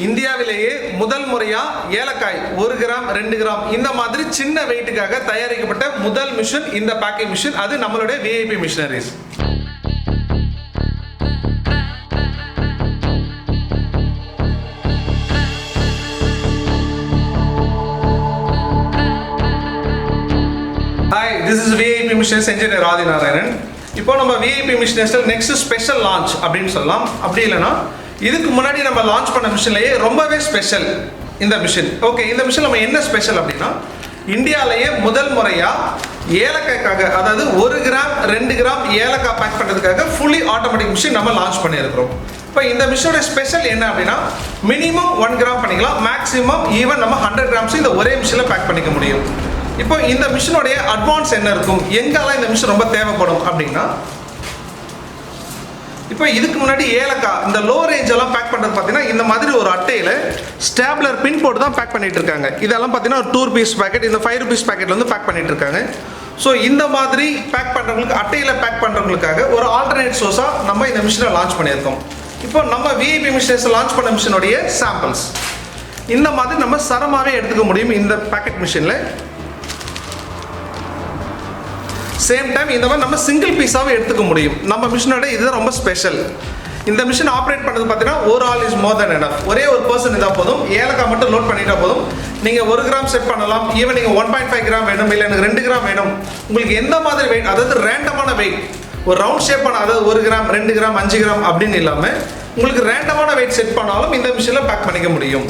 இந்தியாவிலேயே முதல் முறையா ஏலக்காய் 1 கிராம் 2 கிராம் இந்த மாதிரி சின்ன வெயிட்டுக்காக தயாரிக்கப்பட்ட முதல் மிஷின் இந்த பேக்கிங் மிஷின். அது நம்மளுடைய VIP machineries. Hi, this is VIP Machineries engineer NARAYANAN. இப்போ நம்ம VIP Machineries next special launch அப்படின்னு சொல்லலாம். அப்படி இல்லைன்னா இதுக்கு முன்னாடி நம்ம லான்ச் பண்ண மிஷின்லயே ரொம்பவே ஸ்பெஷல் இந்த மிஷின். ஓகே, இந்த மிஷின் நம்ம என்ன ஸ்பெஷல் அப்படின்னா இந்தியாவிலேயே முதல் முறையா ஏலக்காய்க்காக, அதாவது 1 கிராம் 2 கிராம் ஏலக்காய் பேக் பண்ணுறதுக்காக ஃபுல்லி ஆட்டோமேட்டிக் மிஷின் நம்ம லான்ச் பண்ணியிருக்கிறோம். இப்போ இந்த மிஷினோட ஸ்பெஷல் என்ன அப்படின்னா மினிமம் 1 கிராம் பண்ணிக்கலாம், மேக்ஸிமம் ஈவன் நம்ம 100 கிராம்ஸ் இந்த ஒரே மிஷினில் பேக் பண்ணிக்க முடியும். இப்போ இந்த மிஷினுடைய அட்வான்ஸ் என்ன இருக்கும், எங்கெல்லாம் இந்த மிஷின் ரொம்ப தேவைப்படும் அப்படின்னா இப்போ இதுக்கு முன்னாடி ஏலக்காய் இந்த லோ ரேஞ்ச் எல்லாம் பேக் பண்ணுறது பார்த்தீங்கன்னா இந்த மாதிரி ஒரு அட்டையில் ஸ்டாப்லர் பின் போட்டு தான் பேக் பண்ணிட்டு இருக்காங்க. இதெல்லாம் பார்த்தீங்கன்னா ஒரு 2 rupees பேக்கெட், இந்த 5 rupees பேக்கெட்ல வந்து பேக் பண்ணிட்டு இருக்காங்க. ஸோ இந்த மாதிரி பேக் பண்ணுறவங்களுக்கு, அட்டையில் பேக் பண்ணுறவங்களுக்காக ஒரு ஆல்டர்னேட் சோர்ஸாக நம்ம இந்த மிஷினை லான்ச் பண்ணியிருக்கோம். இப்போ நம்ம விஐபி மிஷினஸ் லான்ச் பண்ண மிஷினுடைய சாம்பிள்ஸ் இந்த மாதிரி நம்ம சரமாகவே எடுத்துக்க முடியும் இந்த பேக்கெட் மிஷினில். சேம் டைம் இந்த மாதிரி நம்ம சிங்கிள் பீஸாகவே எடுத்துக்க முடியும். நம்ம மிஷினோட இதுதான் ரொம்ப ஸ்பெஷல். இந்த மிஷின் ஆப்ரேட் பண்ணுறது பார்த்தீங்கன்னா ஒரு all is more then enough. ஒரே ஒரு பர்சன் இதாக போதும், ஏலக்காய் மட்டும் லோட் பண்ணிட்டா போதும். நீங்கள் 1 கிராம் செட் பண்ணலாம், ஈவன் நீங்கள் 1.5 கிராம் வேணும், இல்லை எனக்கு 2 கிராம் வேணும், உங்களுக்கு எந்த மாதிரி வெயிட், அதாவது ரேண்டமான வெயிட், ஒரு ரவுண்ட் ஷேப்பான, அதாவது 1 கிராம் 2 கிராம் 5 கிராம் அப்படின்னு இல்லாமல் உங்களுக்கு ரேண்டமான வெயிட் செட் பண்ணாலும் இந்த மிஷினில் பேக் பண்ணிக்க முடியும்.